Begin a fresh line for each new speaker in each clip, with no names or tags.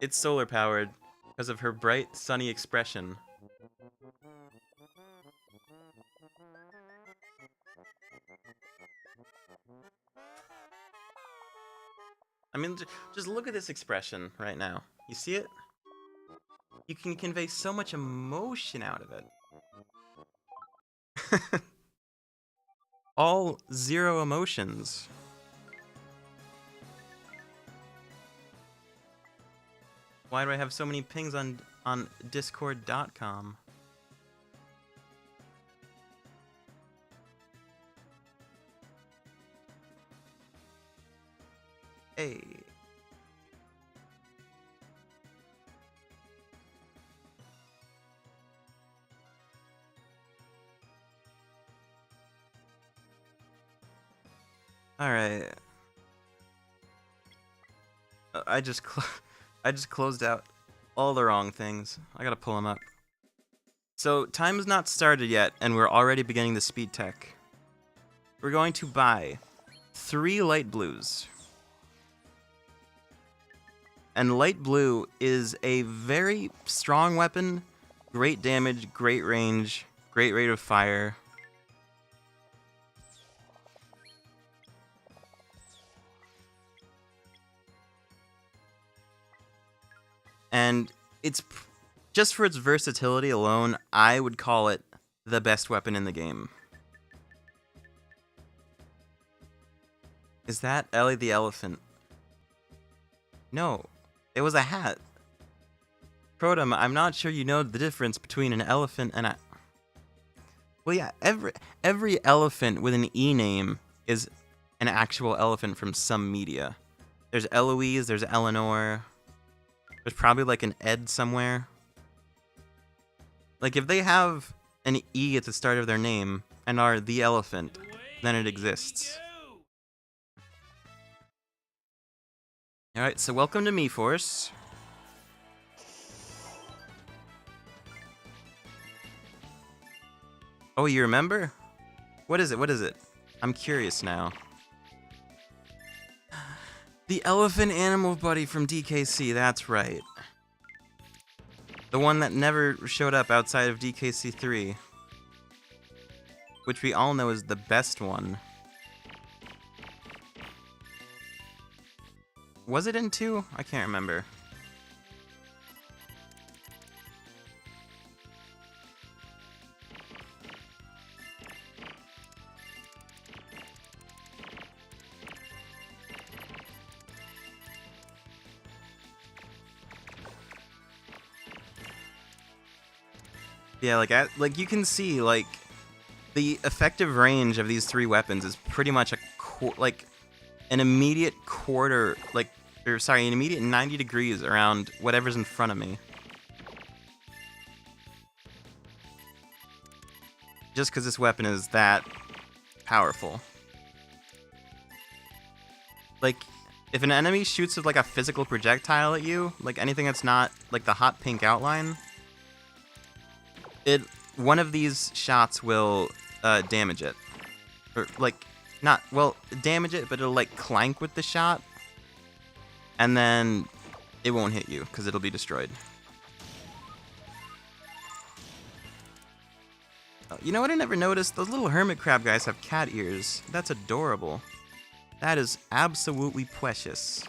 It's solar powered because of her bright, sunny expression. I mean, just look at this expression right now. You see it? You can convey so much emotion out of it. All zero emotions. Why do I have so many pings on discord.com? Hey. All right. I just closed out all the wrong things. I gotta pull them up. So time has not started yet, and we're already beginning the speed tech. We're going to buy 3 light blues. And light blue is a very strong weapon, great damage, great range, great rate of fire. And it's just for its versatility alone, I would call it the best weapon in the game. Is that Ellie the elephant? No, it was a hat. Protum, I'm not sure you know the difference between an elephant and a... Well, yeah, every elephant with an E name is an actual elephant from some media. There's Eloise, there's Eleanor... There's probably like an Ed somewhere. Like if they have an E at the start of their name and are the elephant, then it exists. Alright, so welcome to MeForce. Oh, you remember? What is it? What is it? I'm curious now. The elephant animal buddy from DKC, that's right. The one that never showed up outside of DKC 3. Which we all know is the best one. Was it in 2? I can't remember. Yeah, like you can see, like, the effective range of these 3 weapons is pretty much an immediate quarter, an immediate 90 degrees around whatever's in front of me. Just because this weapon is that powerful. Like, if an enemy shoots with, like, a physical projectile at you, like anything that's not, like, the hot pink outline... one of these shots will damage it. Or, like, not, well, damage it, but it'll, like, clank with the shot. And then it won't hit you, because it'll be destroyed. You know what I never noticed? Those little hermit crab guys have cat ears. That's adorable. That is absolutely precious.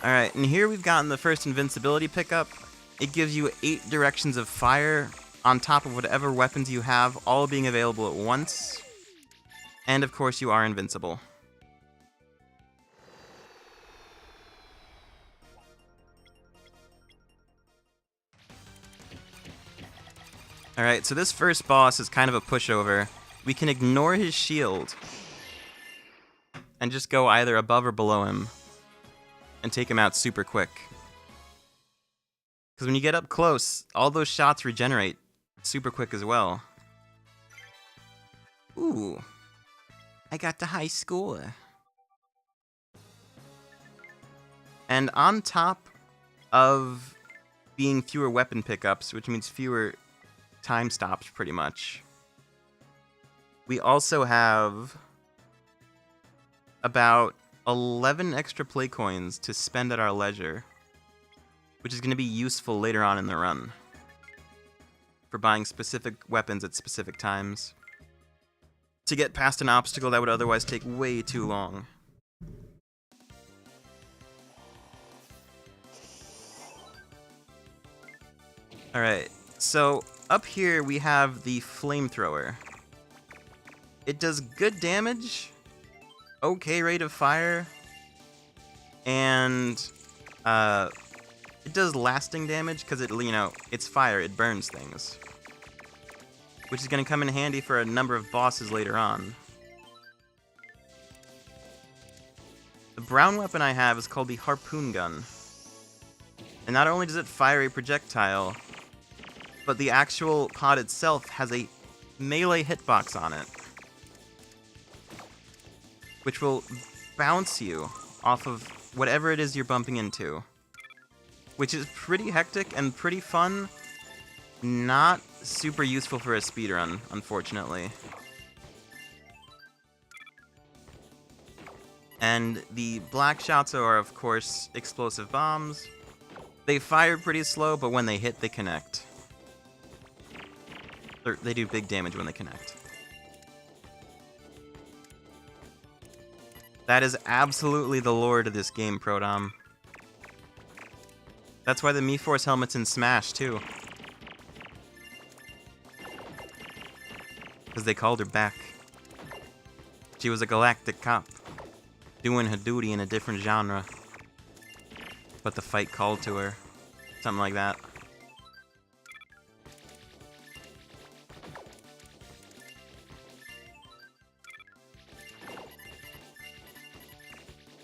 Alright, and here we've gotten the first invincibility pickup. It gives you 8 directions of fire on top of whatever weapons you have, all being available at once. And of course you are invincible. Alright, so this first boss is kind of a pushover. We can ignore his shield and just go either above or below him and take him out super quick. Because when you get up close, all those shots regenerate super quick as well. Ooh, I got the high score. And on top of being fewer weapon pickups, which means fewer time stops pretty much, we also have about 11 extra play coins to spend at our leisure. which is going to be useful later on in the run for buying specific weapons at specific times to get past an obstacle that would otherwise take way too long. Alright, so up here we have the flamethrower. It does good damage, okay rate of fire, and it does lasting damage because it, you know, it's fire, it burns things, which is going to come in handy for a number of bosses later on. The brown weapon I have is called the harpoon gun, and not only does it fire a projectile, but the actual pod itself has a melee hitbox on it, which will bounce you off of whatever it is you're bumping into, which is pretty hectic and pretty fun. Not super useful for a speedrun, unfortunately. And the black shots are, of course, explosive bombs. They fire pretty slow, but when they hit, they connect. They do big damage when they connect. That is absolutely the lore to this game, Prodom. That's why the Mii-Force helmet's in Smash, too. Because they called her back. She was a galactic cop, doing her duty in a different genre. But the fight called to her. Something like that.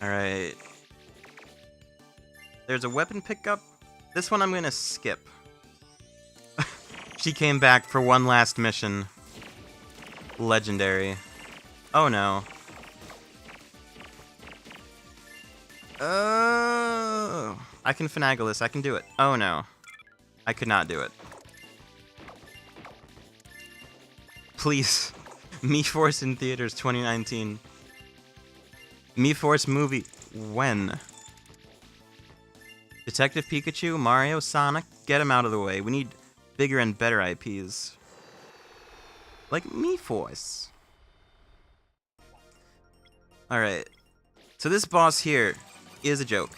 Alright. There's a weapon pickup. This one I'm gonna skip. She came back for one last mission. Legendary. Oh no. Oh, I can finagle this. I can do it. Oh no. I could not do it. Please. Mii-Force in theaters 2019. Mii-Force movie. When? Detective Pikachu, Mario, Sonic, get them out of the way. We need bigger and better IPs. Like Mii-Force. Alright. So this boss here is a joke.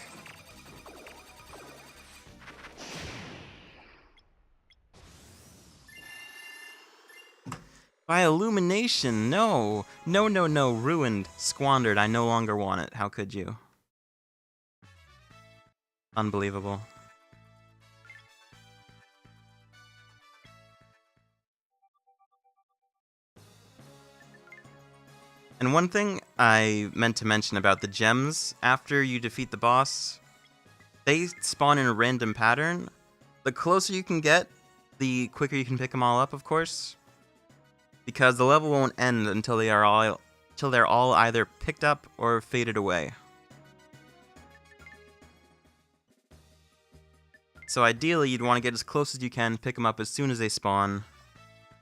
By illumination, no. No, no, no, ruined, squandered, I no longer want it. How could you? Unbelievable. And one thing I meant to mention about the gems, after you defeat the boss, they spawn in a random pattern. The closer you can get, the quicker you can pick them all up, of course. Because the level won't end until they're all either picked up or faded away. So ideally, you'd want to get as close as you can, pick them up as soon as they spawn.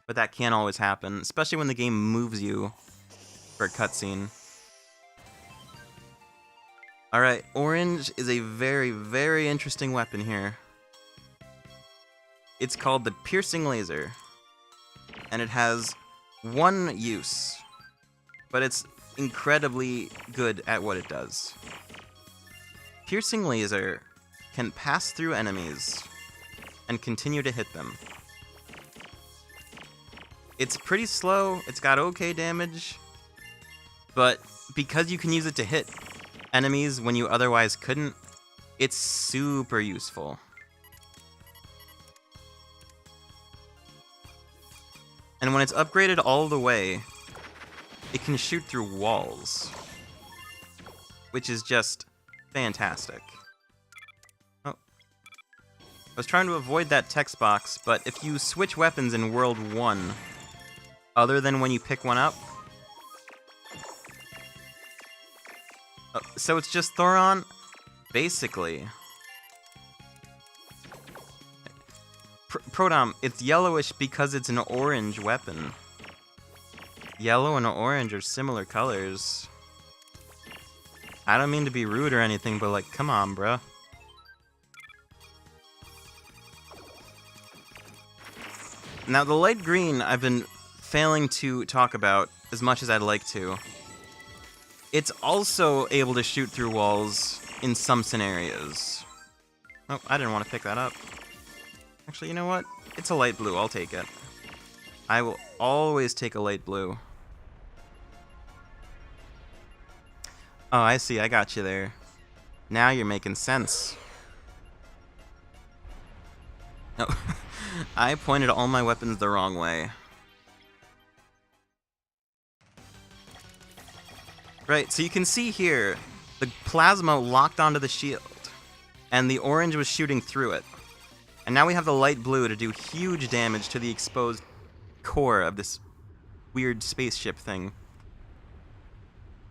But that can't always happen, especially when the game moves you for a cutscene. Alright, orange is a very, very interesting weapon here. It's called the piercing laser. And it has one use, but it's incredibly good at what it does. Piercing laser can pass through enemies and continue to hit them. It's pretty slow, it's got okay damage, but because you can use it to hit enemies when you otherwise couldn't, it's super useful. And when it's upgraded all the way, it can shoot through walls, which is just fantastic. Oh. I was trying to avoid that text box, but if you switch weapons in World 1, other than when you pick one up... Oh, so it's just Thoron? Basically. Prodom, it's yellowish because it's an orange weapon. Yellow and orange are similar colors. I don't mean to be rude or anything, but like, come on, bruh. Now, the light green I've been failing to talk about as much as I'd like to. It's also able to shoot through walls in some scenarios. Oh, I didn't want to pick that up. Actually, you know what? It's a light blue. I'll take it. I will always take a light blue. Oh, I see. I got you there. Now you're making sense. Oh, I pointed all my weapons the wrong way. Right, so you can see here, the plasma locked onto the shield, and the orange was shooting through it. And now we have the light blue to do huge damage to the exposed core of this weird spaceship thing.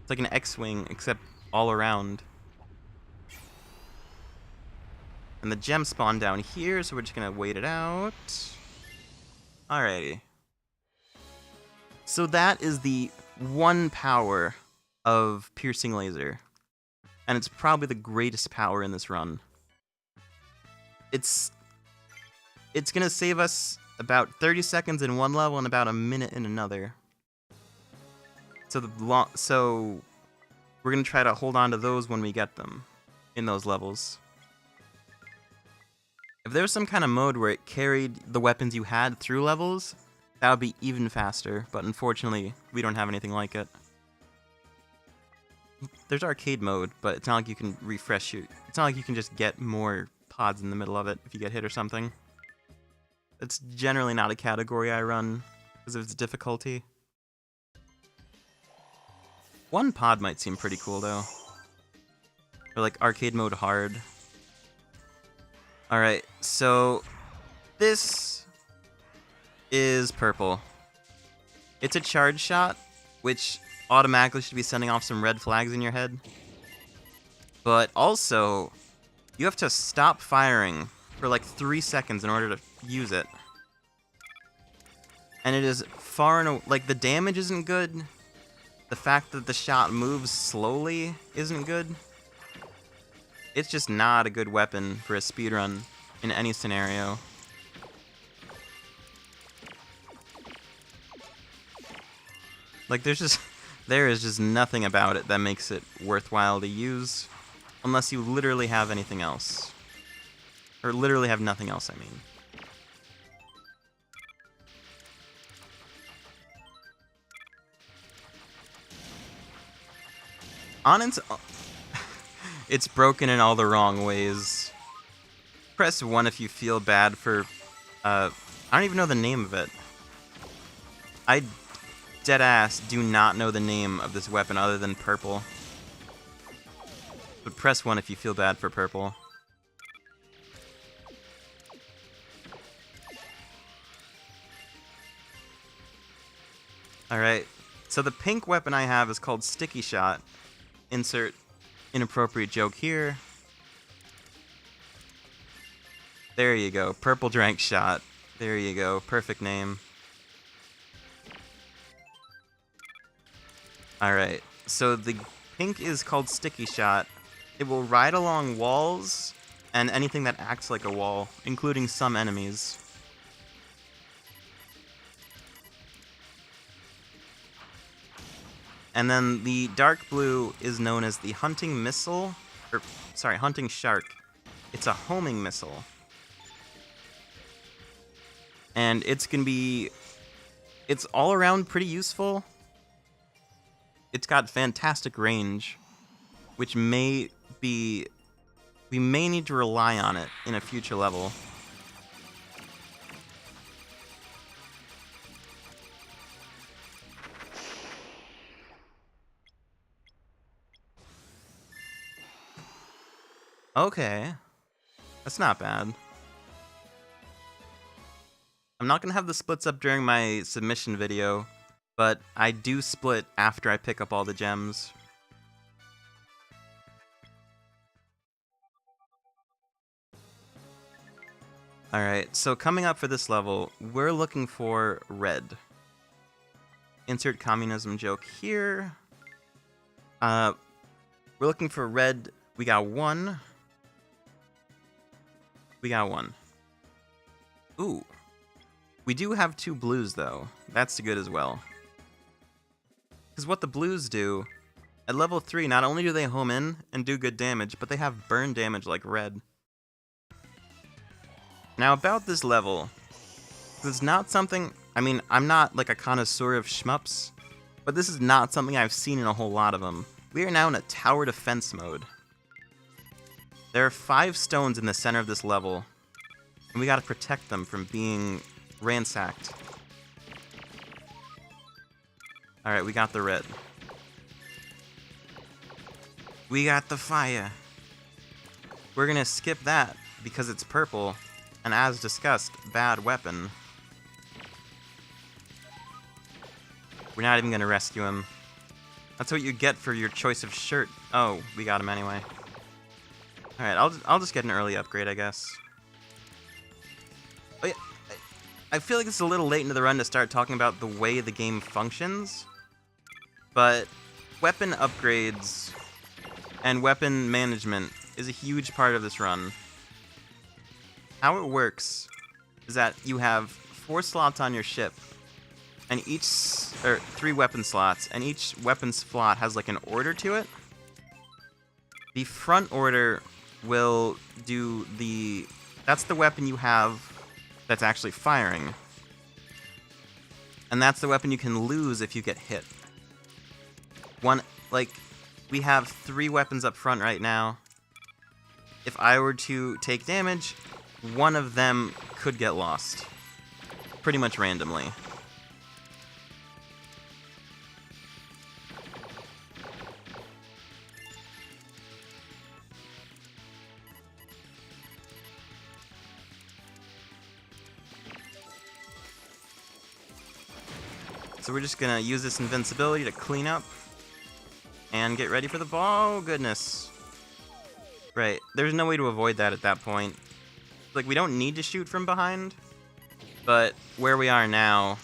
It's like an X-Wing, except all around. And the gem spawned down here, so we're just gonna wait it out. Alrighty. So that is the one power of Piercing Laser. And it's probably the greatest power in this run. It's gonna save us about 30 seconds in one level and about a minute in another. So we're gonna try to hold on to those when we get them in those levels. If there was some kind of mode where it carried the weapons you had through levels, that would be even faster, but unfortunately, we don't have anything like it. There's arcade mode, but it's not like you can refresh your... It's not like you can just get more pods in the middle of it if you get hit or something. It's generally not a category I run because of its difficulty. One pod might seem pretty cool, though. Or like arcade mode hard. Alright, so this is purple. It's a charge shot, which automatically should be sending off some red flags in your head. But also, you have to stop firing for like 3 seconds in order to use it. And it is far and away, like the damage isn't good. The fact that the shot moves slowly isn't good. It's just not a good weapon for a speedrun in any scenario. Like there is just nothing about it that makes it worthwhile to use, unless you literally have anything else. Or literally have nothing else, I mean. On its own, it's broken in all the wrong ways. Press 1 if you feel bad for, I don't even know the name of it. I deadass do not know the name of this weapon other than purple. But press 1 if you feel bad for purple. Alright, so the pink weapon I have is called Sticky Shot. Insert inappropriate joke here. There you go, Purple Drank Shot. There you go, perfect name. Alright, so the pink is called Sticky Shot. It will ride along walls and anything that acts like a wall, including some enemies. And then the dark blue is known as the Hunting Missile, or sorry, Hunting Shark. It's a homing missile. And it's all around pretty useful. It's got fantastic range, which we may need to rely on it in a future level. Okay, that's not bad. I'm not gonna have the splits up during my submission video, but I do split after I pick up all the gems. Alright, so coming up for this level, we're looking for red. Insert communism joke here. We're looking for red. We got one. We got one. Ooh. We do have 2 blues, though. That's good as well. Because what the blues do, at level 3, not only do they home in and do good damage, but they have burn damage like red. Now, about this level, it's not something... I mean, I'm not like a connoisseur of shmups, but this is not something I've seen in a whole lot of them. We are now in a tower defense mode. There are 5 stones in the center of this level, and we gotta protect them from being ransacked. Alright, we got the red. We got the fire. We're gonna skip that because it's purple, and as discussed, bad weapon. We're not even gonna rescue him. That's what you get for your choice of shirt. Oh, we got him anyway. Alright, I'll just get an early upgrade, I guess. Oh, yeah, I feel like it's a little late into the run to start talking about the way the game functions, but weapon upgrades and weapon management is a huge part of this run. How it works is that you have 4 slots on your ship, and each, or 3 weapon slots, and each weapon slot has like an order to it. The front order will do that's the weapon you have that's actually firing. And that's the weapon you can lose if you get hit. We have 3 weapons up front right now. If I were to take damage, one of them could get lost. Pretty much randomly. So we're just gonna use this invincibility to clean up and get ready for the ball. Oh, goodness. Right, there's no way to avoid that at that point. Like, we don't need to shoot from behind, but where we are now,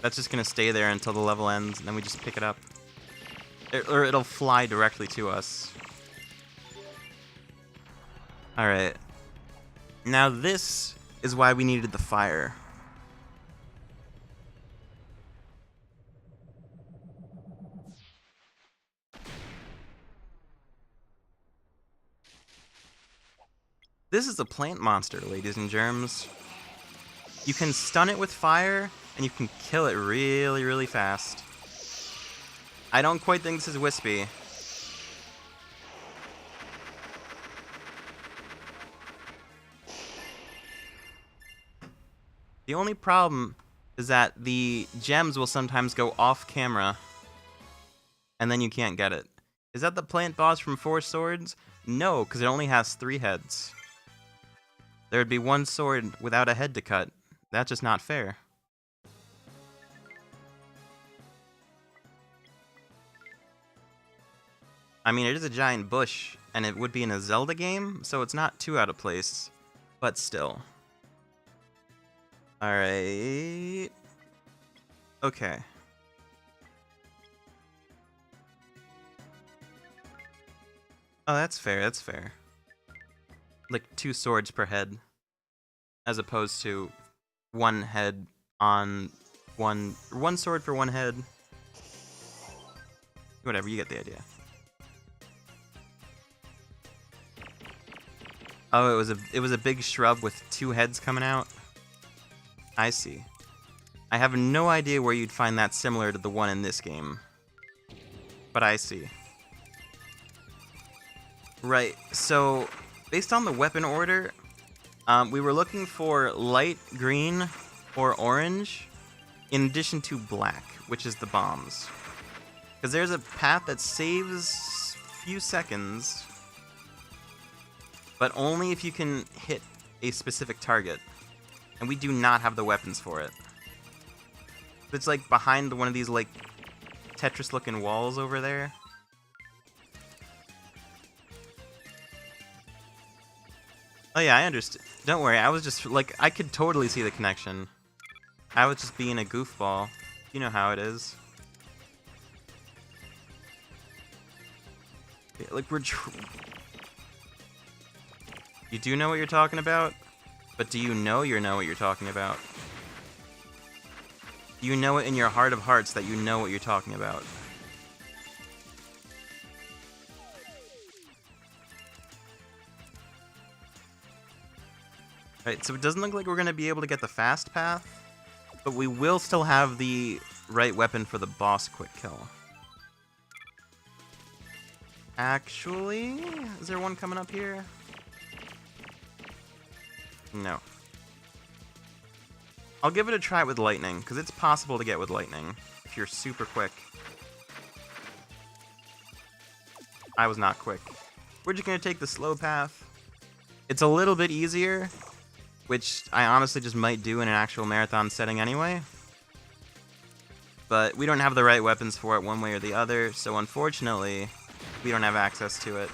that's just gonna stay there until the level ends, and then we just pick it up. Or it'll fly directly to us. Alright. Now this is why we needed the fire. This is a plant monster, ladies and germs. You can stun it with fire, and you can kill it really, really fast. I don't quite think this is wispy. The only problem is that the gems will sometimes go off camera, and then you can't get it. Is that the plant boss from 4 Swords? No, because it only has 3 heads. There would be 1 sword without a head to cut. That's just not fair. I mean, it is a giant bush, and it would be in a Zelda game, so it's not too out of place. But still. Alright. Okay. Oh, that's fair, that's fair. Like 2 swords per head, as opposed to 1 head on 1 sword for 1 head. Whatever, you get the idea. Oh, it was a big shrub with 2 heads coming out. I see. I have no idea where you'd find that similar to the one in this game, but I see. Right, so based on the weapon order, we were looking for light green or orange, in addition to black, which is the bombs. Because there's a path that saves a few seconds, but only if you can hit a specific target. And we do not have the weapons for it. It's like behind one of these like Tetris-looking walls over there. Oh yeah, I understand. Don't worry, I was just, like, I could totally see the connection. I was just being a goofball. You know how it is. Yeah, like, you do know what you're talking about? But do you know what you're talking about? You know it in your heart of hearts that you know what you're talking about. Right, so it doesn't look like we're going to be able to get the fast path, but we will still have the right weapon for the boss quick kill. Actually, is there one coming up here? No. I'll give it a try with lightning, because it's possible to get with lightning if you're super quick. I was not quick. We're just going to take the slow path. It's a little bit easier, which I honestly just might do in an actual marathon setting anyway. But we don't have the right weapons for it one way or the other, so unfortunately, we don't have access to it.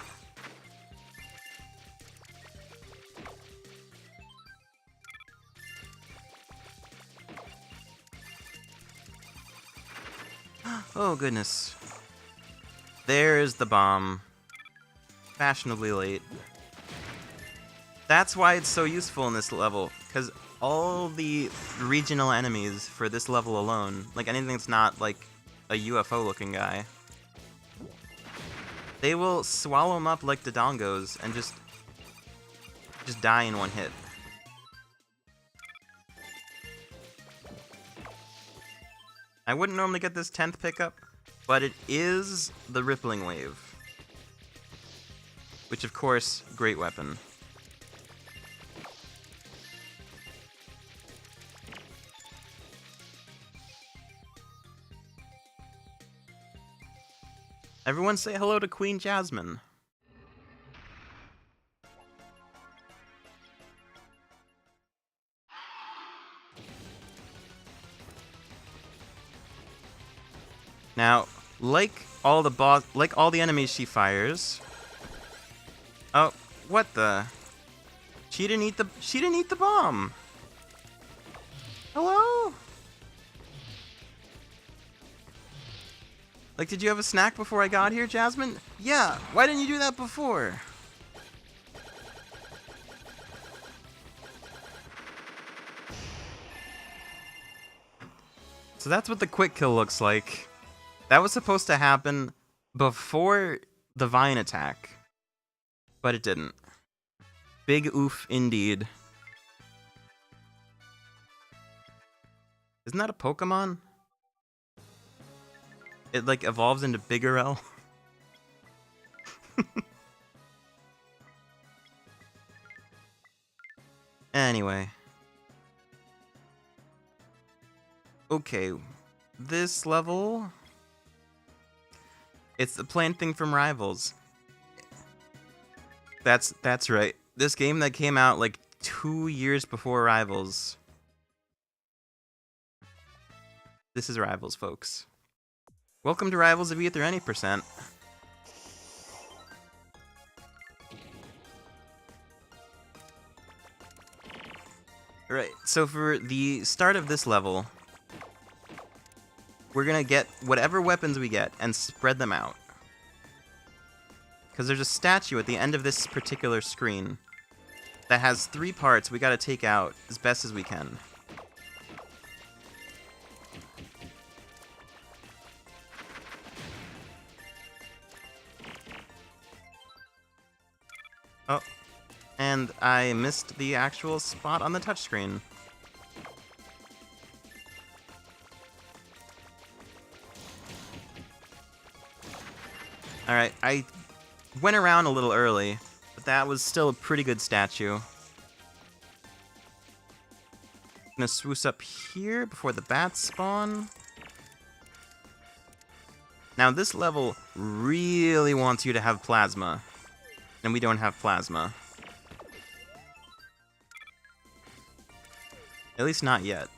Oh, goodness. There's the bomb. Fashionably late. That's why it's so useful in this level, because all the regional enemies for this level alone, like anything that's not like a UFO-looking guy, they will swallow them up like Dodongos and just die in one hit. I wouldn't normally get this 10th pickup, but it is the Rippling Wave. Which, of course, great weapon. Everyone say hello to Queen Jasmine. Now, like all the enemies she fires. Oh, what the? She didn't eat the bomb. Hello? Like, did you have a snack before I got here, Jasmine? Yeah, why didn't you do that before? So that's what the quick kill looks like. That was supposed to happen before the vine attack, but it didn't. Big oof indeed. Isn't that a Pokemon? It like evolves into Biggerel. Anyway. Okay, this level, it's the plant thing from Rivals. That's right. This game that came out like 2 years before Rivals. This is Rivals, folks. Welcome to Rivals if you get there any percent. Alright, so for the start of this level, we're gonna get whatever weapons we get and spread them out. Because there's a statue at the end of this particular screen that has 3 parts we gotta take out as best as we can. Oh, and I missed the actual spot on the touchscreen. Alright, I went around a little early, but that was still a pretty good statue. Gonna swoosh up here before the bats spawn. Now this level really wants you to have plasma, and we don't have plasma. At least not yet.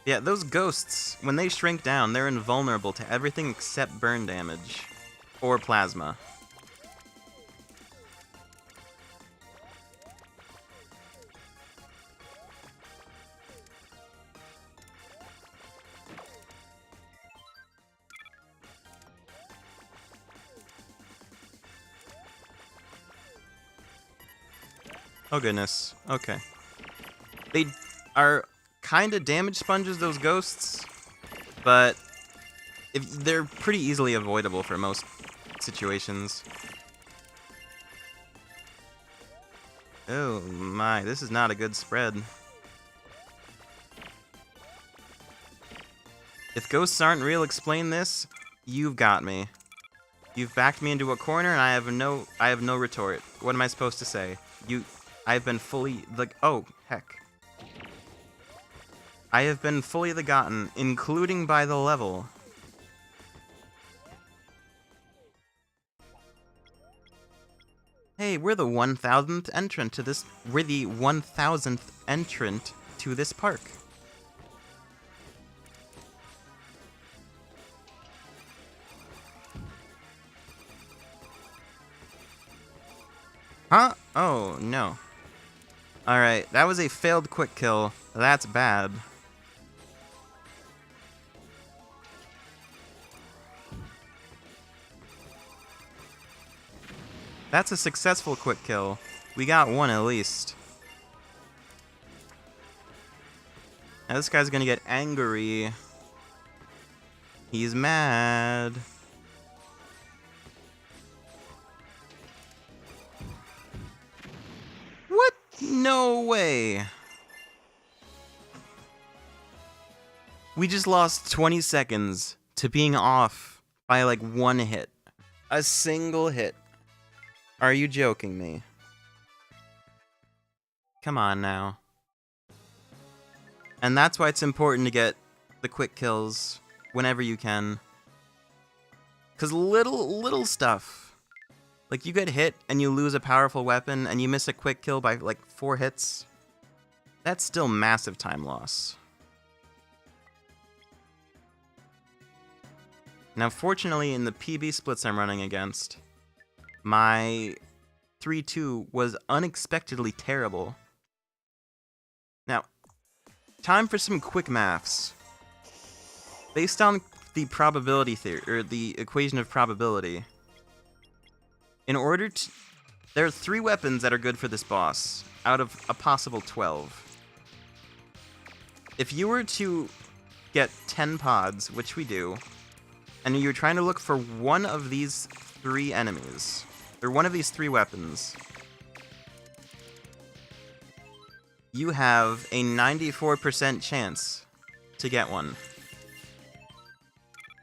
Yeah, those ghosts, when they shrink down, they're invulnerable to everything except burn damage. Or plasma. Oh goodness. Okay. They are kind of damage sponges, those ghosts, but they're pretty easily avoidable for most situations. Oh my, this is not a good spread. If ghosts aren't real, explain this. You've got me. You've backed me into a corner, and I have no retort. What am I supposed to say? I've been fully oh heck. I have been fully gotten, including by the level. Hey, we're the 1,000th entrant to this. We're the 1,000th entrant to this park. Huh? Oh, no. Alright, that was a failed quick kill. That's bad. That's a successful quick kill. We got one at least. Now this guy's gonna get angry. He's mad. What? No way. We just lost 20 seconds to being off by like one hit. A single hit. Are you joking me? Come on now. And that's why it's important to get the quick kills whenever you can. Cause little stuff. Like you get hit and you lose a powerful weapon and you miss a quick kill by like 4 hits. That's still massive time loss. Now fortunately in the PB splits I'm running against, my 3-2 was unexpectedly terrible. Now, time for some quick maths. Based on the probability theory, or the equation of probability, there are 3 weapons that are good for this boss, out of a possible 12. If you were to get 10 pods, which we do, and you're trying to look for one of these 3 enemies, or one of these 3 weapons, you have a 94% chance to get one.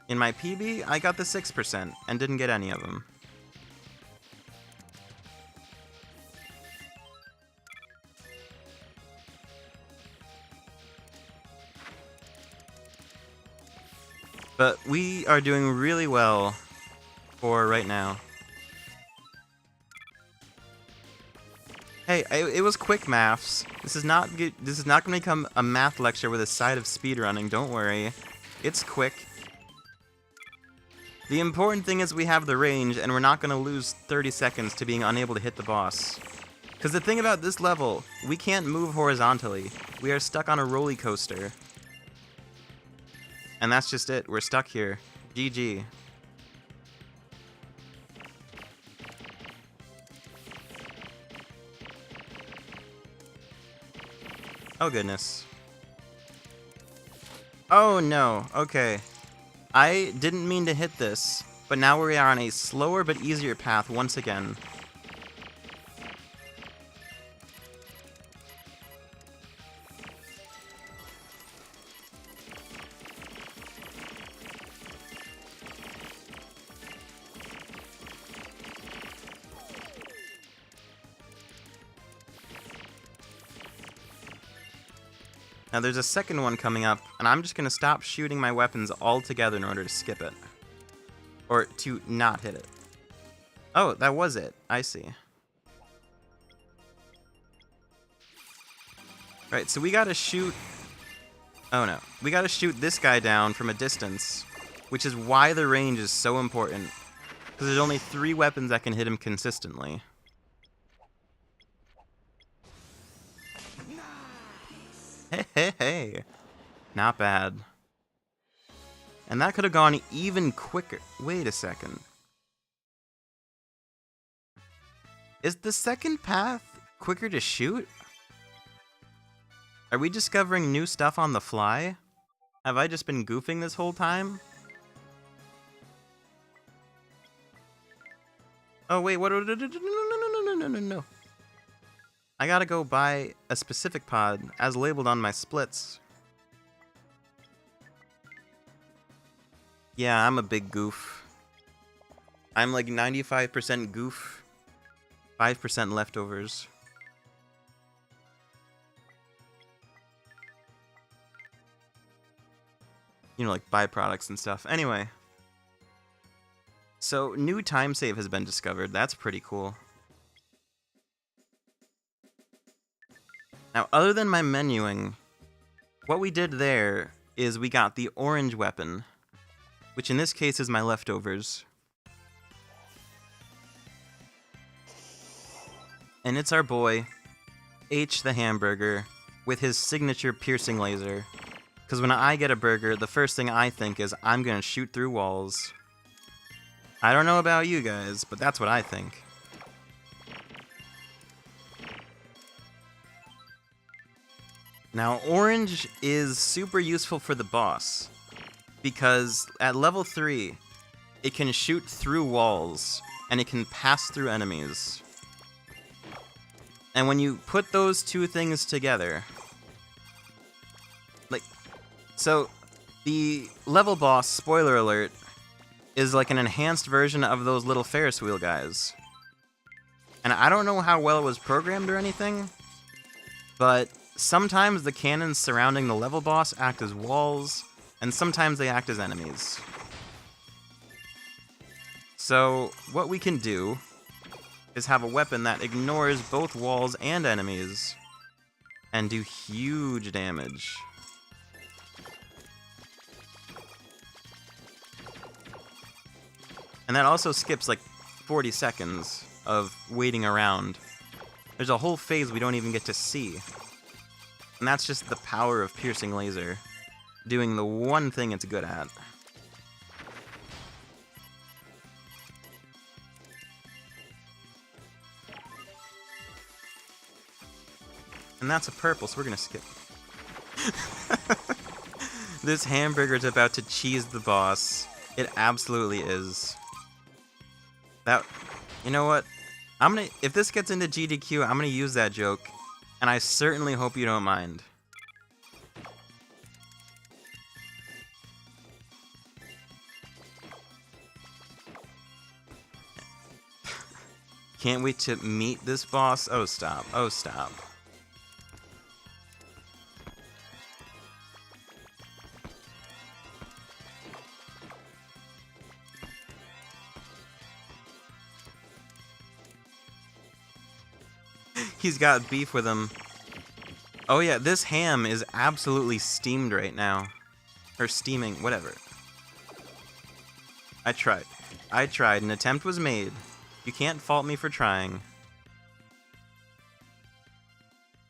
In my PB, I got the 6% and didn't get any of them. But we are doing really well for right now. Hey, it was quick maths. This is not going to become a math lecture with a side of speedrunning. Don't worry. It's quick. The important thing is we have the range, and we're not going to lose 30 seconds to being unable to hit the boss. Because the thing about this level, we can't move horizontally. We are stuck on a roller coaster. And that's just it. We're stuck here. GG. Oh goodness. Oh no, okay. I didn't mean to hit this, but now we are on a slower but easier path once again. Now there's a second one coming up, and I'm just going to stop shooting my weapons altogether in order to skip it. Or to not hit it. Oh, that was it. I see. Right, so we gotta shoot... Oh no. We gotta shoot this guy down from a distance, which is why the range is so important. Because there's only 3 weapons that can hit him consistently. Hey. Not bad. And that could have gone even quicker. Wait a second. Is the second path quicker to shoot? Are we discovering new stuff on the fly? Have I just been goofing this whole time? Oh wait, what? No. I gotta go buy a specific pod as labeled on my splits. Yeah, I'm a big goof. I'm like 95% goof, 5% leftovers. You know, like byproducts and stuff. Anyway. So, new time save has been discovered. That's pretty cool. Now, other than my menuing, what we did there is we got the orange weapon, which in this case is my leftovers. And it's our boy, H the hamburger, with his signature piercing laser. Because when I get a burger, the first thing I think is, I'm gonna shoot through walls. I don't know about you guys, but that's what I think. Now, orange is super useful for the boss, because at level 3, it can shoot through walls, and it can pass through enemies. And when you put those two things together, like, so the level boss, spoiler alert, is like an enhanced version of those little Ferris wheel guys. And I don't know how well it was programmed or anything, but sometimes the cannons surrounding the level boss act as walls, and sometimes they act as enemies. So what we can do is have a weapon that ignores both walls and enemies, and do huge damage. And that also skips like 40 seconds of waiting around. There's a whole phase we don't even get to see. And that's just the power of piercing laser, doing the one thing it's good at. And that's a purple, so we're gonna skip. This hamburger's about to cheese the boss. It absolutely is. That, you know what? If this gets into GDQ, I'm gonna use that joke, and I certainly hope you don't mind. Can't wait to meet this boss. Oh, stop. Oh, stop. He's got beef with him. Oh yeah, this ham is absolutely steamed right now. Or steaming, whatever. I tried. An attempt was made. You can't fault me for trying.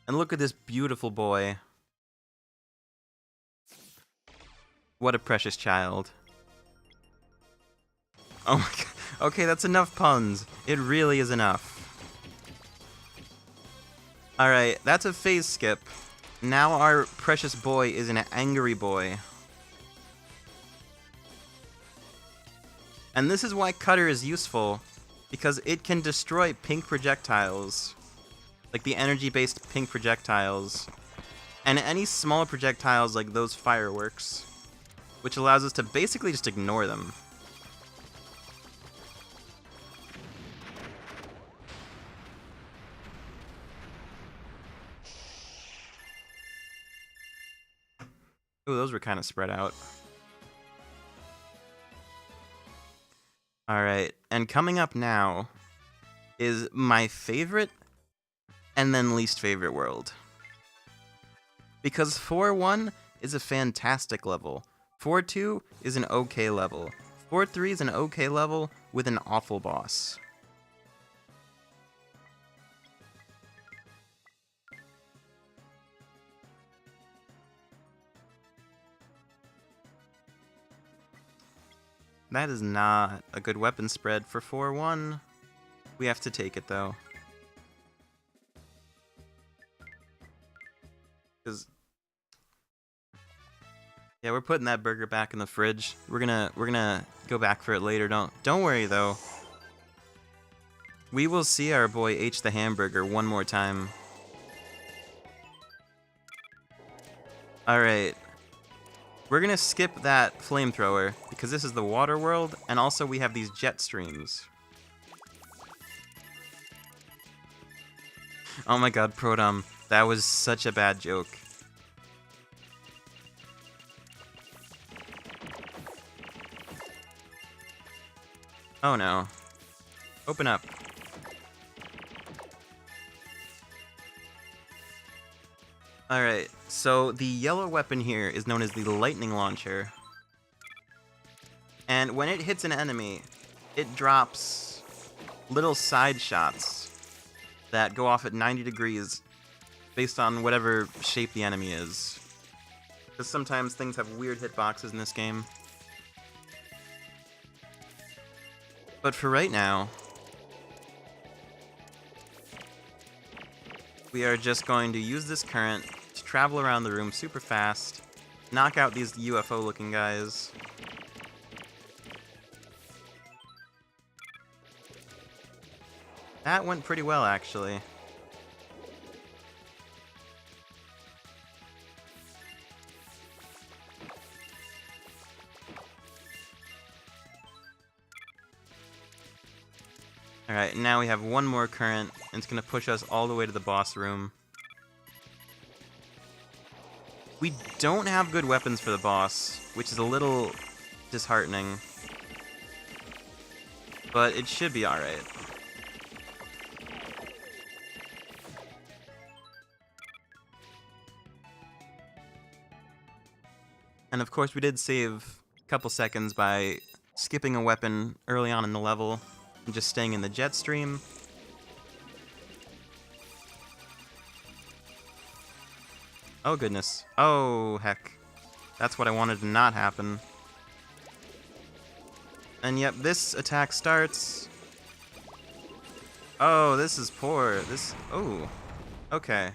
And look at this beautiful boy. What a precious child. Oh my god. Okay, that's enough puns. It really is enough. Alright, that's a phase skip. Now our precious boy is an angry boy. And this is why Cutter is useful, because it can destroy pink projectiles. Like the energy-based pink projectiles. And any small projectiles like those fireworks. Which allows us to basically just ignore them. Ooh, those were kind of spread out. Alright, and coming up now is my favorite and then least favorite world. Because 4-1 is a fantastic level. 4-2 is an okay level. 4-3 is an okay level with an awful boss. That is not a good weapon spread for 4-1. We have to take it, though. Because Yeah, we're putting that burger back in the fridge. We're gonna go back for it later. Don't worry though. We will see our boy H the hamburger one more time. Alright. We're gonna skip that flamethrower because this is the water world, and also we have these jet streams. Oh my god, Protom, that was such a bad joke. Oh no. Open up. Alright, so the yellow weapon here is known as the lightning launcher. And when it hits an enemy, it drops little side shots that go off at 90 degrees based on whatever shape the enemy is. Because sometimes things have weird hitboxes in this game. But for right now, we are just going to use this current to travel around the room super fast, knock out these UFO-looking guys. That went pretty well, actually. Alright, now we have one more current, and it's gonna push us all the way to the boss room. We don't have good weapons for the boss, which is a little disheartening. But it should be alright. And of course we did save a couple seconds by skipping a weapon early on in the level and just staying in the jet stream. Oh goodness. Oh heck. That's what I wanted to not happen. And yep, this attack starts. Oh, this is poor. Oh. Okay.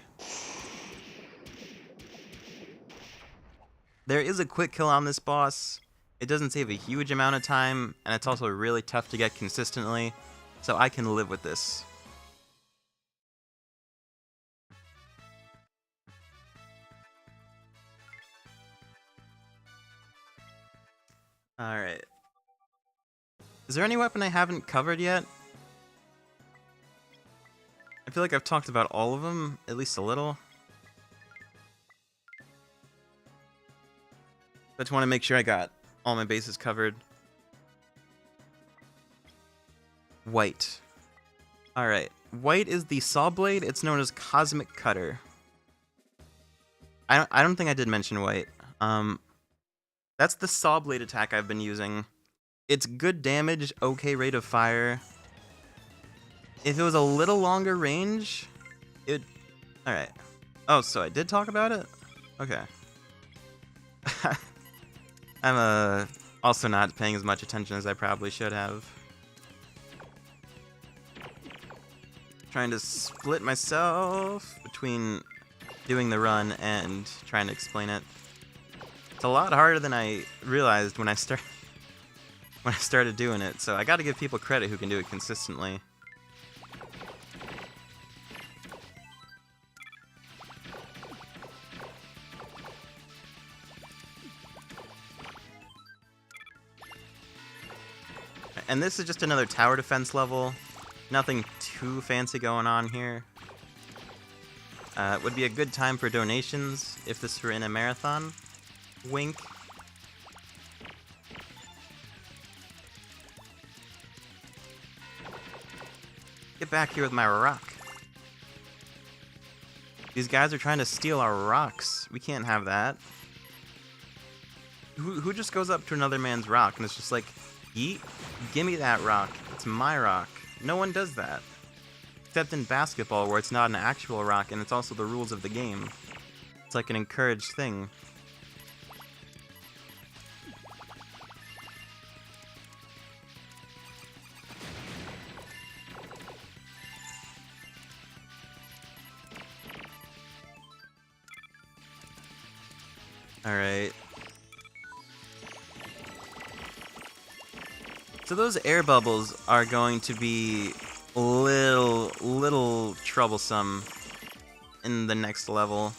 There is a quick kill on this boss. It doesn't save a huge amount of time, and it's also really tough to get consistently, so I can live with this. Alright. Is there any weapon I haven't covered yet? I feel like I've talked about all of them, at least a little. I just want to make sure I got all my bases covered. White. Alright. White is the saw blade. It's known as Cosmic Cutter. I don't think I did mention white. That's the saw blade attack I've been using. It's good damage, okay rate of fire. If it was a little longer range, it... Alright. Oh, so I did talk about it? Okay. I'm also not paying as much attention as I probably should have. Trying to split myself between doing the run and trying to explain it. It's a lot harder than I realized when I started doing it, so I gotta give people credit who can do it consistently. And this is just another tower defense level. Nothing too fancy going on here. It would be a good time for donations if this were in a marathon. Wink. Get back here with my rock. These guys are trying to steal our rocks. We can't have that. Who just goes up to another man's rock and it's just like, yeet, gimme that rock. It's my rock. No one does that. Except in basketball, where it's not an actual rock and it's also the rules of the game. It's like an encouraged thing. Alright. So those air bubbles are going to be little troublesome in the next level.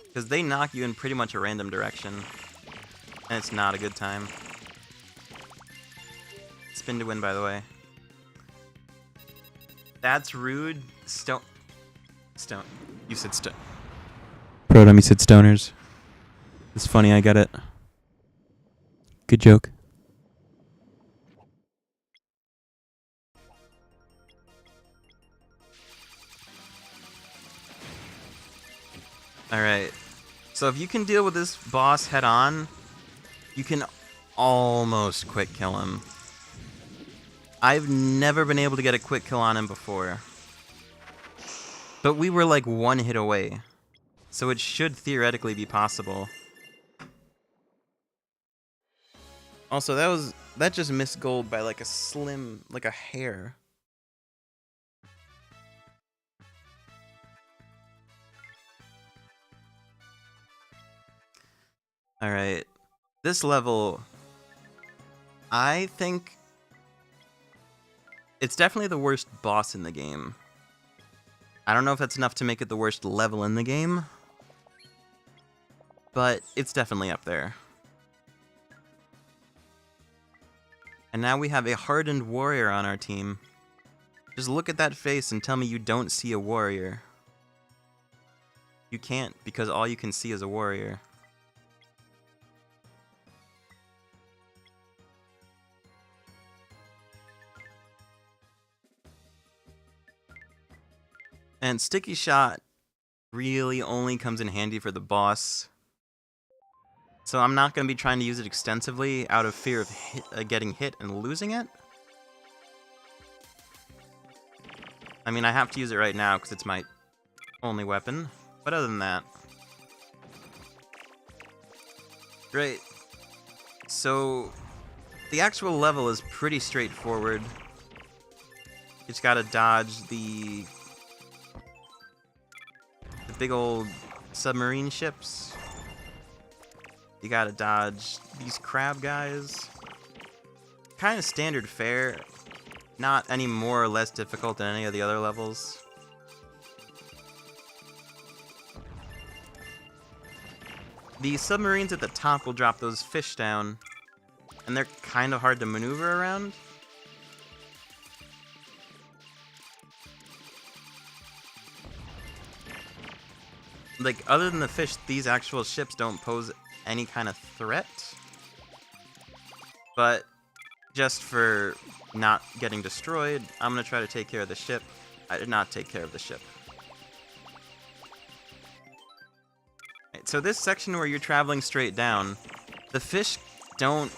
Because they knock you in pretty much a random direction. And it's not a good time. Spin to win, by the way. That's rude. Stone. You said stone. Protum, you said stoners. It's funny, I get it. Good joke. Alright. So if you can deal with this boss head on, you can almost quick kill him. I've never been able to get a quick kill on him before. But we were like one hit away. So it should theoretically be possible. Also, that just missed gold by like a slim, like a hair. Alright. This level, I think it's definitely the worst boss in the game. I don't know if that's enough to make it the worst level in the game, but it's definitely up there. And now we have a hardened warrior on our team. Just look at that face and tell me you don't see a warrior. You can't, because all you can see is a warrior. And Sticky Shot really only comes in handy for the boss. So I'm not going to be trying to use it extensively out of fear of getting hit and losing it. I mean, I have to use it right now because it's my only weapon. But other than that... Great. So, the actual level is pretty straightforward. You just gotta dodge the big old submarine ships. You gotta dodge these crab guys. Kind of standard fare. Not any more or less difficult than any of the other levels. The submarines at the top will drop those fish down, and they're kind of hard to maneuver around. Like, other than the fish, these actual ships don't pose any kind of threat. But just for not getting destroyed, I'm going to try to take care of the ship. I did not take care of the ship. Right, so this section where you're traveling straight down, the fish don't,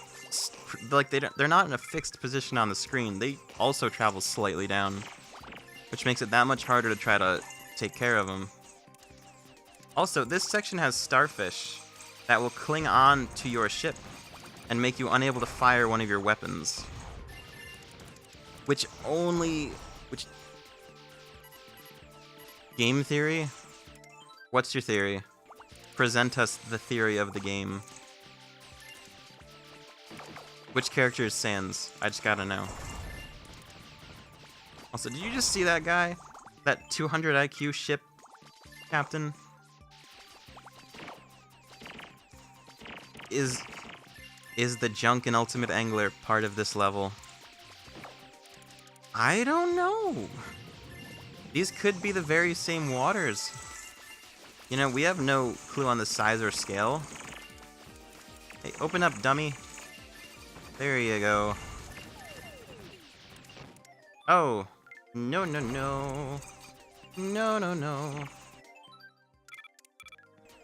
like, they're not in a fixed position on the screen. They also travel slightly down, which makes it that much harder to try to take care of them. Also, this section has starfish that will cling on to your ship and make you unable to fire one of your weapons. Which game theory? What's your theory? Present us the theory of the game. Which character is Sans? I just gotta know. Also, did you just see that guy? That 200 IQ ship captain? Is the junk and ultimate angler part of this level? I don't know. These could be the very same waters. You know, we have no clue on the size or scale. Hey, open up, dummy. There you go. Oh. No, no, no. No, no, no.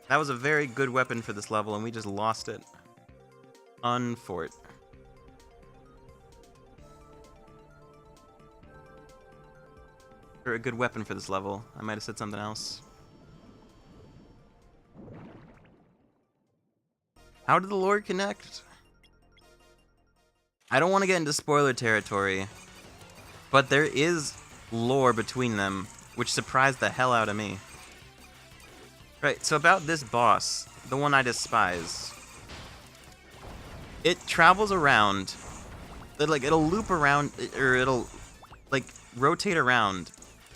That was a very good weapon for this level, and we just lost it. Unfort. Or a good weapon for this level. I might have said something else. How did the lore connect? I don't want to get into spoiler territory, but there is lore between them, which surprised the hell out of me. Right, so about this boss, the one I despise. It travels around. But like it'll loop around, or it'll like rotate around.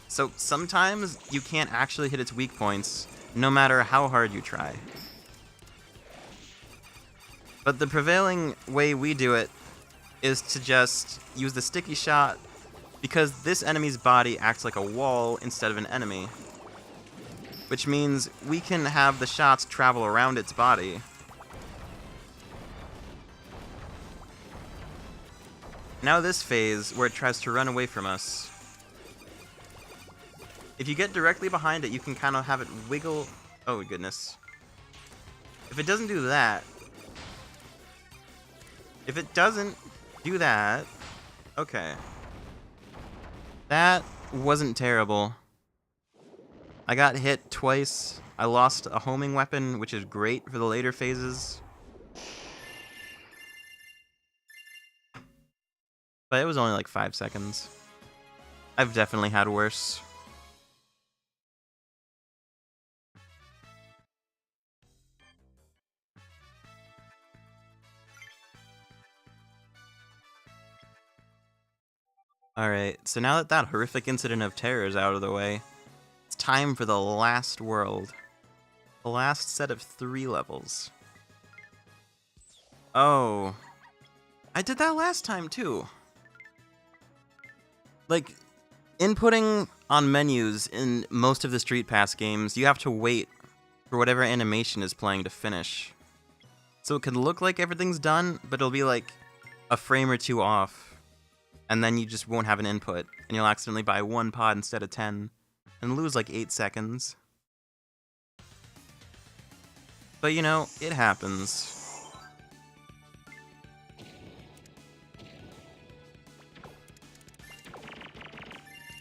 So sometimes you can't actually hit its weak points, no matter how hard you try. But the prevailing way we do it is to just use the sticky shot, because this enemy's body acts like a wall instead of an enemy. Which means we can have the shots travel around its body. Now this phase, where it tries to run away from us. If you get directly behind it, you can kind of have it wiggle. Oh goodness. If it doesn't do that... If it doesn't do that... Okay. That wasn't terrible. I got hit twice. I lost a homing weapon, which is great for the later phases. But it was only like 5 seconds. I've definitely had worse. Alright, so now that that horrific incident of terror is out of the way, it's time for the last world. The last set of 3 levels. Oh. I did that last time too. Like, inputting on menus in most of the Street Pass games, you have to wait for whatever animation is playing to finish. So it could look like everything's done, but it'll be like a frame or 2 off. And then you just won't have an input, and you'll accidentally buy 1 pod instead of 10, and lose like 8 seconds. But you know, it happens.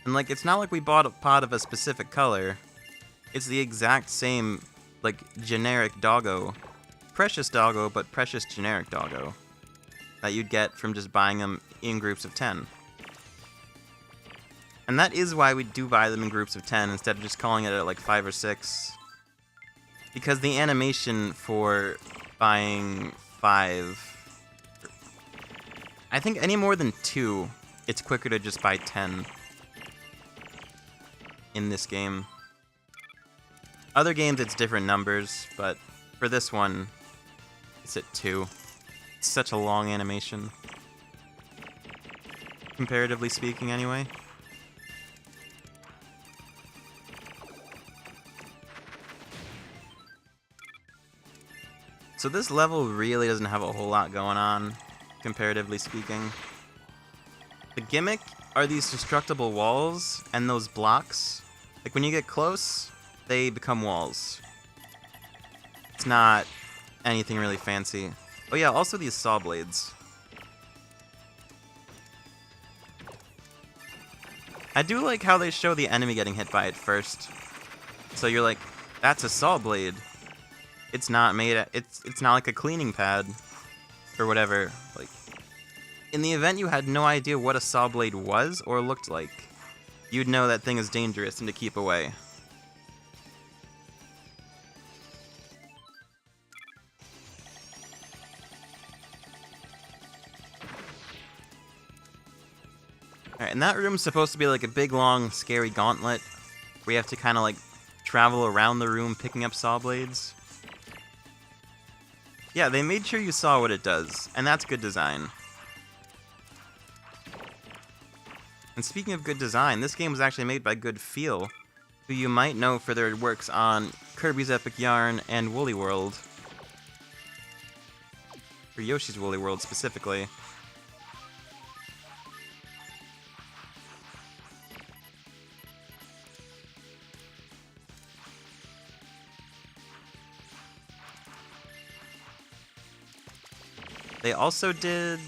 And like, it's not like we bought a pod of a specific color. It's the exact same, like, generic doggo. Precious doggo, but precious generic doggo. That you'd get from just buying them in groups of 10. And that is why we do buy them in groups of 10 instead of just calling it at like 5 or 6. Because the animation for buying 5... I think any more than 2, it's quicker to just buy 10. In this game. Other games it's different numbers, but for this one, it's at 2. It's such a long animation. Comparatively speaking, anyway. So this level really doesn't have a whole lot going on, comparatively speaking. The gimmick are these destructible walls and those blocks. Like, when you get close, they become walls. It's not anything really fancy. Oh yeah, also these saw blades. I do like how they show the enemy getting hit by it first. So you're like, that's a saw blade. It's not made, it's not like a cleaning pad or whatever. Like, in the event you had no idea what a saw blade was or looked like, you'd know that thing is dangerous and to keep away. Alright, and that room's supposed to be like a big, long, scary gauntlet where you have to kind of like travel around the room picking up saw blades. Yeah, they made sure you saw what it does, and that's good design. And speaking of good design, this game was actually made by Good Feel, who you might know for their works on Kirby's Epic Yarn and Woolly World. For Yoshi's Woolly World, specifically. They also did...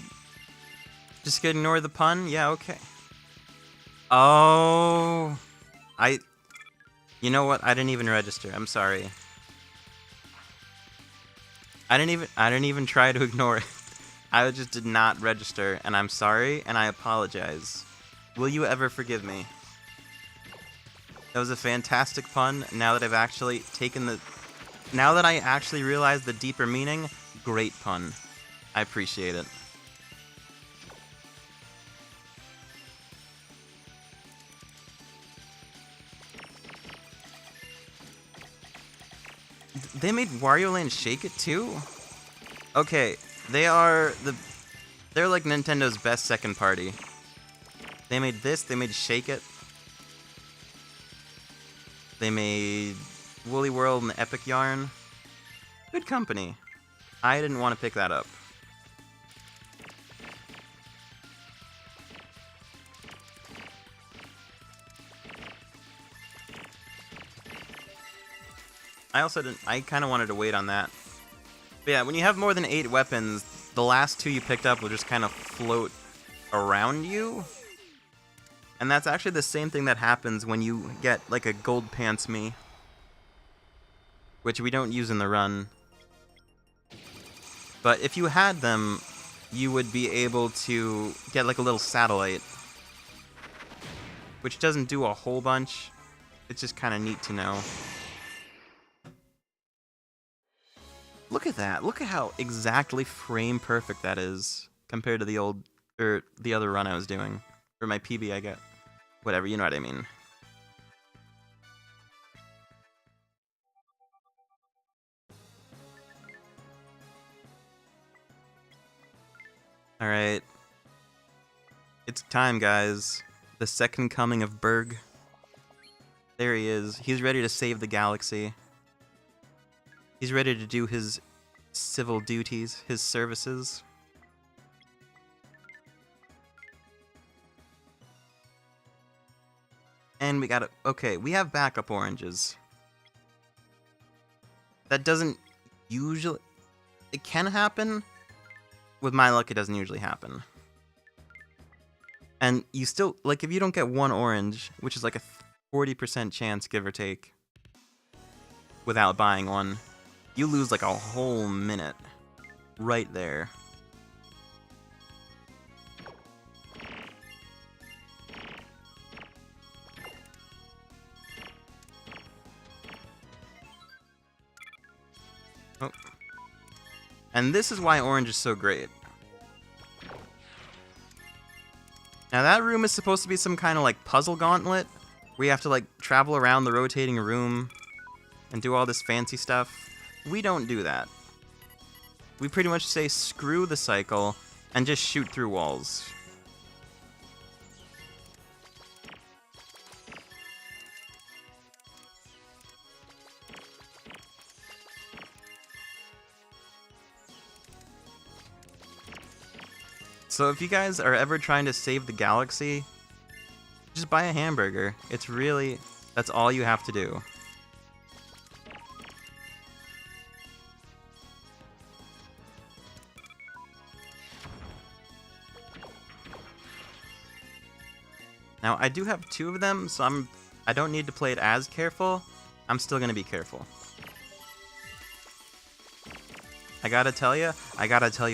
Just gonna ignore the pun? Yeah, okay. Oh... You know what? I didn't even register. I'm sorry. I didn't even try to ignore it. I just did not register, and I'm sorry, and I apologize. Will you ever forgive me? That was a fantastic pun. Now that I've actually taken the... Now that I actually realize the deeper meaning, great pun. I appreciate it. They made Wario Land Shake It too? Okay, they're like Nintendo's best second party. They made this, they made Shake It. They made Woolly World and Epic Yarn. Good company. I didn't want to pick that up. I kind of wanted to wait on that. But yeah, when you have more than 8 weapons, the last 2 you picked up will just kind of float around you. And that's actually the same thing that happens when you get, like, a Gold Pants Me. Which we don't use in the run. But if you had them, you would be able to get, like, a little satellite. Which doesn't do a whole bunch. It's just kind of neat to know. Look at that. Look at how exactly frame perfect that is compared to the other run I was doing. Or my PB I get. Whatever, you know what I mean. Alright. It's time, guys. The second coming of Berg. There he is. He's ready to save the galaxy. He's ready to do his civil duties, his services. And we got it. Okay, we have backup oranges. That doesn't usually... It can happen. With my luck, it doesn't usually happen. And you still... Like, if you don't get 1 orange, which is like a 40% chance, give or take, without buying one, you lose like a whole minute. Right there. Oh. And this is why orange is so great. Now that room is supposed to be some kind of like puzzle gauntlet, where you have to like travel around the rotating room and do all this fancy stuff. We don't do that. We pretty much say screw the cycle and just shoot through walls. So if you guys are ever trying to save the galaxy, just buy a hamburger. It's really, that's all you have to do. Now, I do have 2 of them, so I don't need to play it as careful. I'm still gonna be careful. I gotta tell you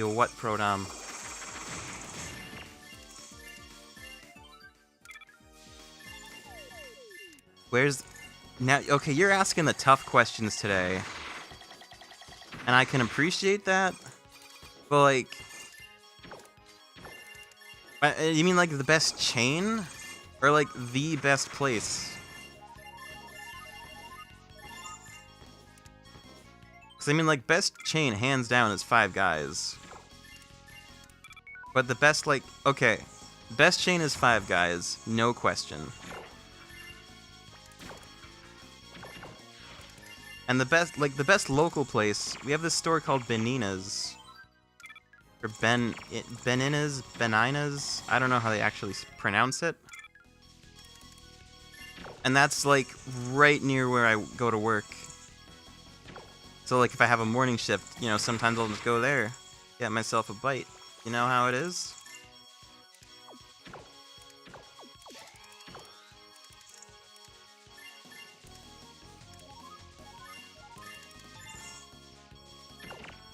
what, Prodom. Where's... Now, okay, you're asking the tough questions today. And I can appreciate that. But, like... You mean, like, the best chain? Or, like, the best place? Because, I mean, like, best chain, hands down, is 5 Guys. But the best, like... Okay. Best chain is 5 Guys. No question. And the best local place, we have this store called Benina's. Or Benina's? I don't know how they actually pronounce it. And that's, like, right near where I go to work. So, like, if I have a morning shift, you know, sometimes I'll just go there, get myself a bite. You know how it is?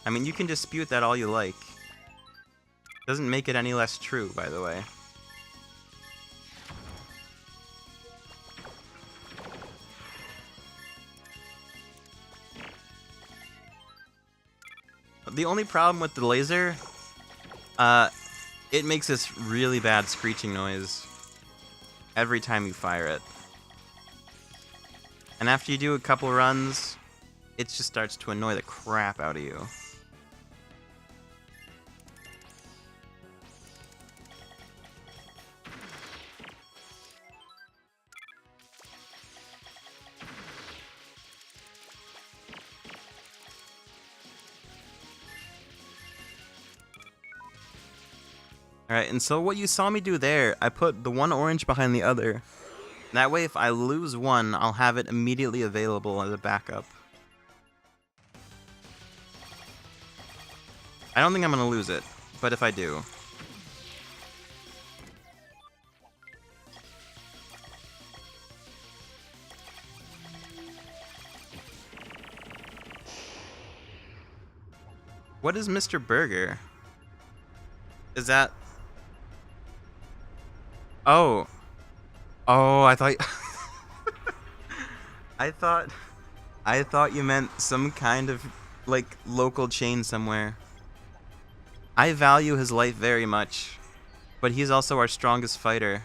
I mean, you can dispute that all you like. Doesn't make it any less true, by the way. The only problem with the laser, it makes this really bad screeching noise every time you fire it. And after you do a couple runs, it just starts to annoy the crap out of you. Alright, and so what you saw me do there, I put the one orange behind the other. That way, if I lose one, I'll have it immediately available as a backup. I don't think I'm gonna lose it, but if I do... What is Mr. Burger? Is that... Oh. Oh, I thought... I thought you meant some kind of, like, local chain somewhere. I value his life very much, but he's also our strongest fighter.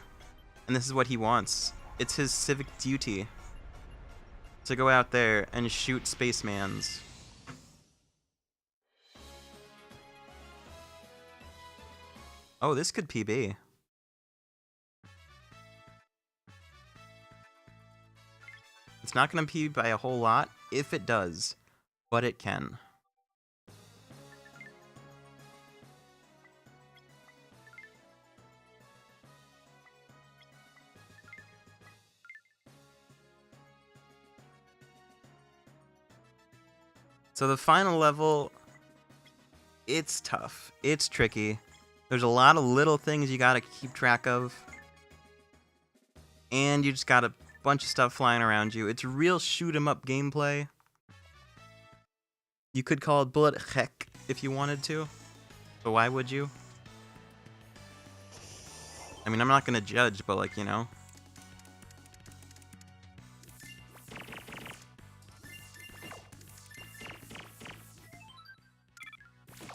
And this is what he wants. It's his civic duty to go out there and shoot spacemans. Oh, this could PB. It's not going to PB by a whole lot, if it does, but it can. So the final level, it's tough. It's tricky. There's a lot of little things you gotta keep track of. And you just got a bunch of stuff flying around you. It's real shoot-'em-up gameplay. You could call it bullet heck if you wanted to. But why would you? I mean, I'm not gonna judge, but like, you know.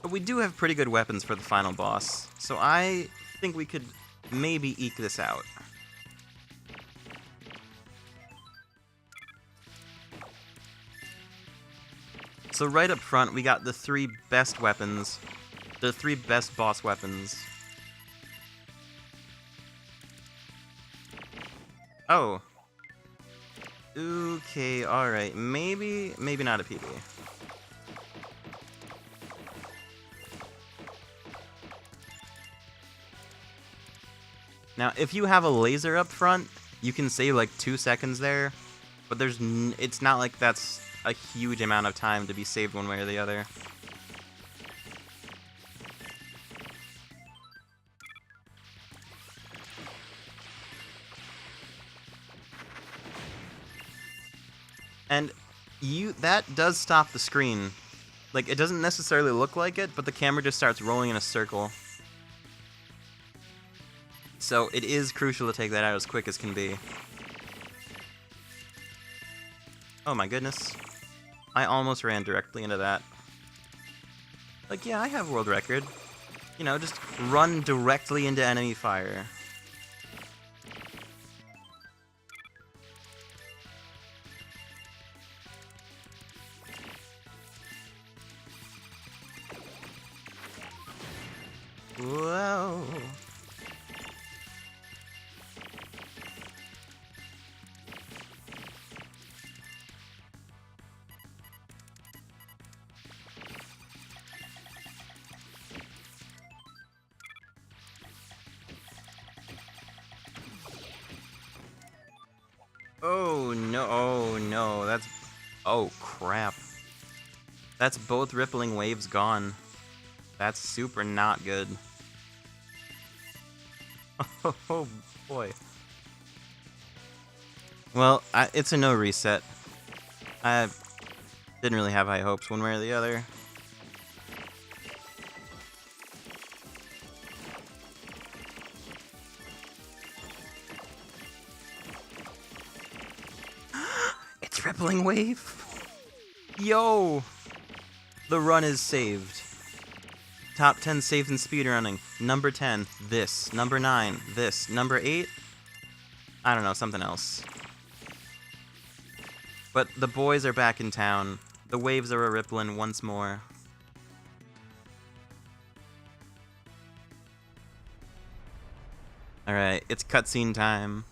But we do have pretty good weapons for the final boss, so I think we could maybe eke this out. So right up front, we got the 3 best weapons, the 3 best boss weapons. Oh. Okay, alright, maybe not a PB. Now, if you have a laser up front, you can save like 2 seconds there, but it's not like that's a huge amount of time to be saved one way or the other. And that does stop the screen. Like, it doesn't necessarily look like it, but the camera just starts rolling in a circle. So it is crucial to take that out as quick as can be. Oh my goodness. I almost ran directly into that. Like, yeah, I have world record. You know, just run directly into enemy fire. Whoa. Oh no, that's... Oh crap. That's both rippling waves gone. That's super not good. Oh boy. Well, it's a no reset. I didn't really have high hopes one way or the other. It's rippling wave. Yo! The run is saved. Top 10 saved in speedrunning. Number 10, this. Number 9, this. Number 8, I don't know, something else. But the boys are back in town. The waves are a-rippling once more. Alright, it's cutscene time.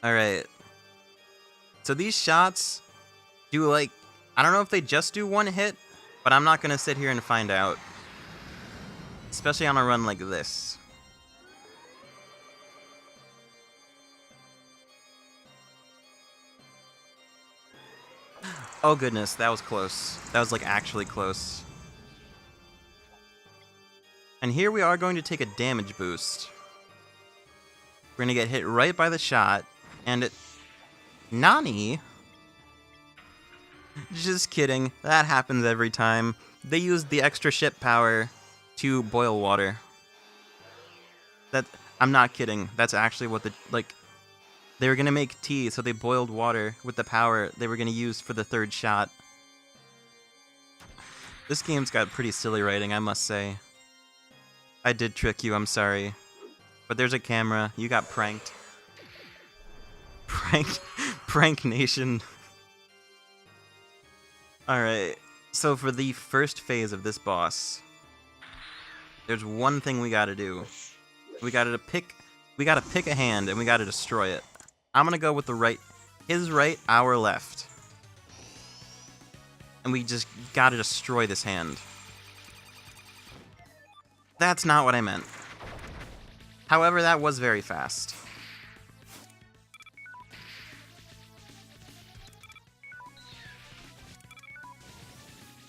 Alright. So these shots do, like, I don't know if they just do one hit, but I'm not gonna sit here and find out. Especially on a run like this. Oh goodness, that was close. That was, like, actually close. And here we are going to take a damage boost. We're gonna get hit right by the shot, and it... Nani? Just kidding. That happens every time. They used the extra ship power to boil water. I'm not kidding. That's actually what they were gonna make tea, so they boiled water with the power they were gonna use for the third shot. This game's got pretty silly writing, I must say. I did trick you, I'm sorry. But there's a camera. You got pranked. Prank Nation. Alright, so for the first phase of this boss, there's one thing we gotta do. We gotta pick a hand and we gotta destroy it. I'm gonna go with his right, our left. And we just gotta destroy this hand. That's not what I meant. However, that was very fast.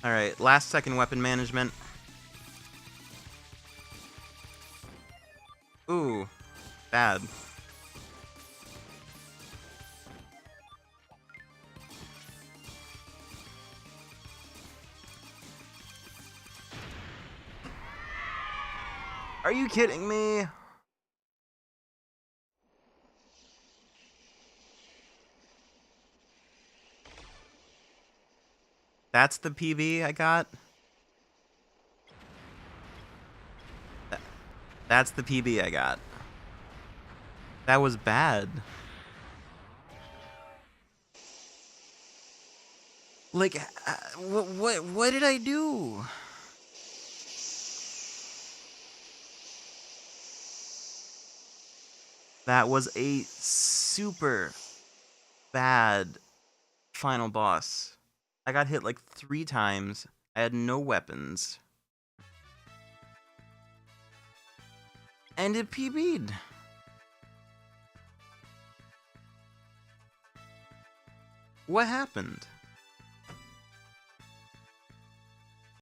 Alright, last second weapon management. Ooh, bad. Are you kidding me? That's the PB I got? That's the PB I got. That was bad. Like, what did I do? That was a super bad final boss. I got hit like 3 times. I had no weapons. And it PB'd. What happened?